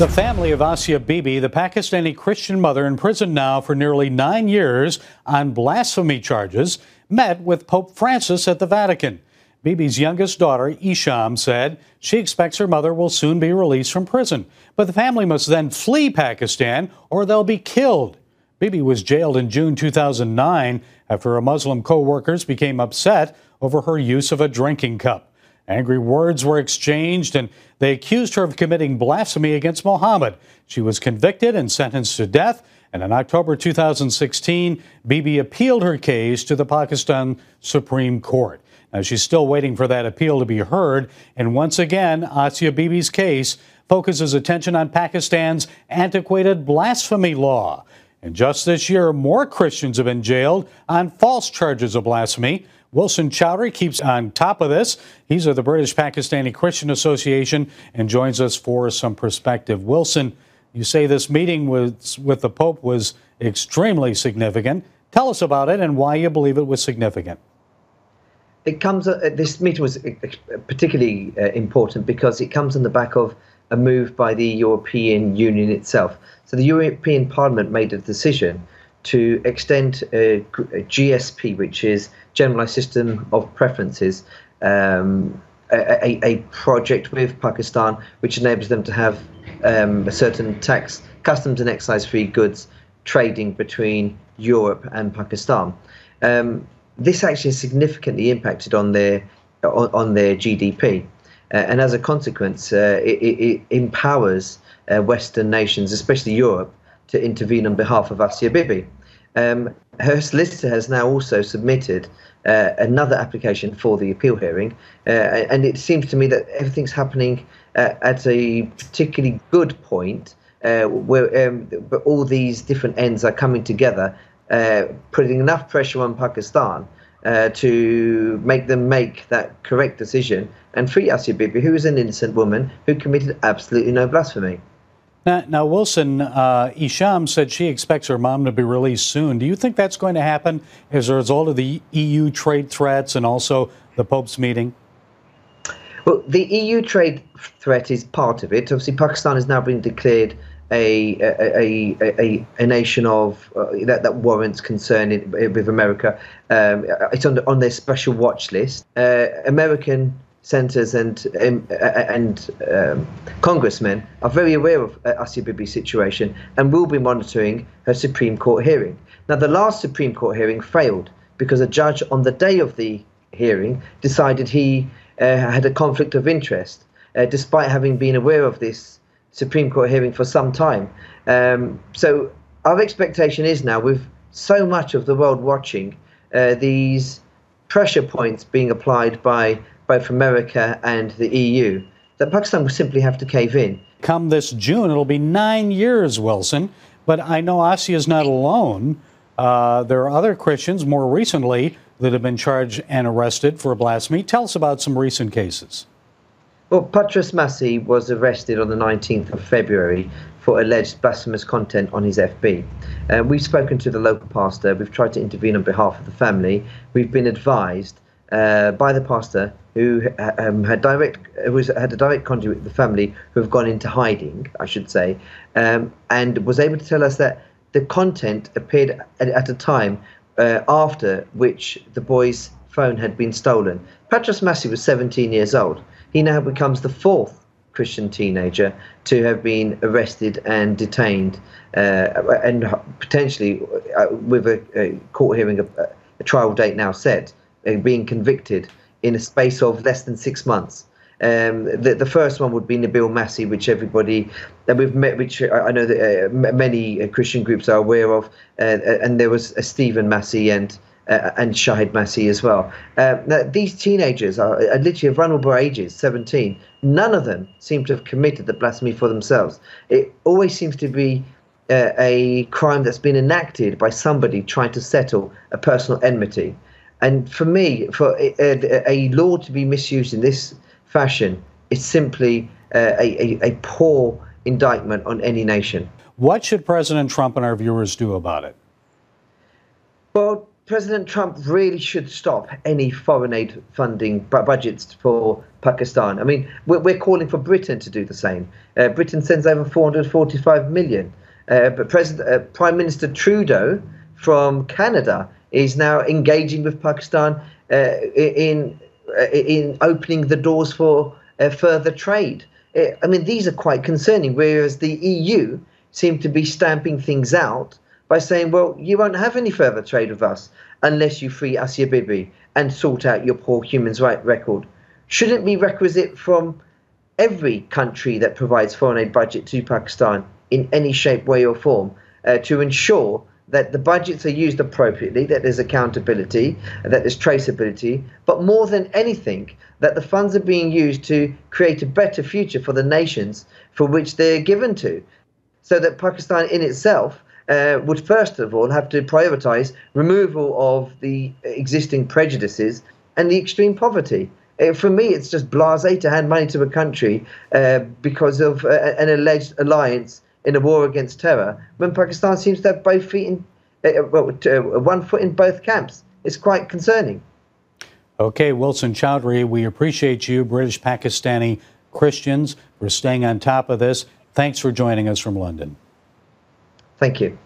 The family of Bibi, the Pakistani Christian mother in prison now for nearly 9 years on blasphemy charges, met with Pope Francis at the Vatican. Bibi's youngest daughter, Isham, said she expects her mother will soon be released from prison. But the family must then flee Pakistan or they'll be killed. Bibi was jailed in June 2009 after her Muslim co-workers became upset over her use of a drinking cup. Angry words were exchanged, and they accused her of committing blasphemy against Muhammad. She was convicted and sentenced to death, and in October 2016, Bibi appealed her case to the Pakistan Supreme Court. Now, she's still waiting for that appeal to be heard, and once again, Bibi's case focuses attention on Pakistan's antiquated blasphemy law. And just this year, more Christians have been jailed on false charges of blasphemy. Wilson Chowdhury keeps on top of this. He's of the British Pakistani Christian Association and joins us for some perspective. Wilson, you say this meeting with the Pope was extremely significant. Tell us about it and why you believe it was significant. This meeting was particularly important because it comes on the back of a move by the European Union itself. So the European Parliament made a decision to extend GSP, which is Generalized System of Preferences, a project with Pakistan which enables them to have a certain tax, customs and excise-free goods trading between Europe and Pakistan. This actually significantly impacted on their GDP, and as a consequence, it empowers Western nations, especially Europe, to intervene on behalf of Bibi. Her solicitor has now also submitted another application for the appeal hearing, and it seems to me that everything's happening at a particularly good point, where all these different ends are coming together, putting enough pressure on Pakistan to make them make that correct decision and free Bibi, who is an innocent woman who committed absolutely no blasphemy. Now, Wilson, Isham said she expects her mom to be released soon. Do you think that's going to happen as a result of the EU trade threats and also the Pope's meeting? Well, the EU trade threat is part of it. Obviously, Pakistan has now been declared a nation of that warrants concern with America. It's on their special watch list. American senators and congressmen are very aware of Bibi's situation and will be monitoring her Supreme Court hearing. Now, the last Supreme Court hearing failed because a judge on the day of the hearing decided he had a conflict of interest, despite having been aware of this Supreme Court hearing for some time. So our expectation is now, with so much of the world watching, these pressure points being applied by both America and the EU, that Pakistan will simply have to cave in. Come this June, it'll be 9 years, Wilson. But I know Asia is not alone. There are other Christians more recently that have been charged and arrested for blasphemy. Tell us about some recent cases. Well, Patras Massi was arrested on the 19th of February for alleged blasphemous content on his FB. We've spoken to the local pastor. We've tried to intervene on behalf of the family. We've been advised by the pastor, who had a direct contact with the family, who have gone into hiding, I should say, and was able to tell us that the content appeared at a time after which the boy's phone had been stolen. Patras Massi was 17 years old. He now becomes the fourth Christian teenager to have been arrested and detained, and potentially with a court hearing, a trial date now set, being convicted in a space of less than 6 months. The first one would be Nabil Massi, which everybody that we've met, which I know that many Christian groups are aware of, and there was a Stephen Massi and Shahid Massi as well. Now, these teenagers are literally of vulnerable ages, 17. None of them seem to have committed the blasphemy for themselves. It always seems to be a crime that's been enacted by somebody trying to settle a personal enmity. And for me, for a law to be misused in this fashion is simply a poor indictment on any nation. What should President Trump and our viewers do about it? Well, President Trump really should stop any foreign aid funding budgets for Pakistan. I mean, we're calling for Britain to do the same. Britain sends over 445 million. But Prime Minister Trudeau from Canada is now engaging with Pakistan in opening the doors for further trade. I mean, these are quite concerning, whereas the EU seem to be stamping things out by saying, well, you won't have any further trade with us unless you free Bibi and sort out your poor human rights record. Shouldn't it be requisite from every country that provides foreign aid budget to Pakistan in any shape, way or form to ensure that the budgets are used appropriately, that there's accountability, that there's traceability, but more than anything, that the funds are being used to create a better future for the nations for which they're given to, so that Pakistan in itself would first of all have to prioritise removal of the existing prejudices and the extreme poverty. For me, it's just blasé to hand money to a country because of an alleged alliance in a war against terror, when Pakistan seems to have both feet in, one foot in both camps. It's quite concerning. Okay, Wilson Chowdhury, we appreciate you, British Pakistani Christians, for staying on top of this. Thanks for joining us from London. Thank you.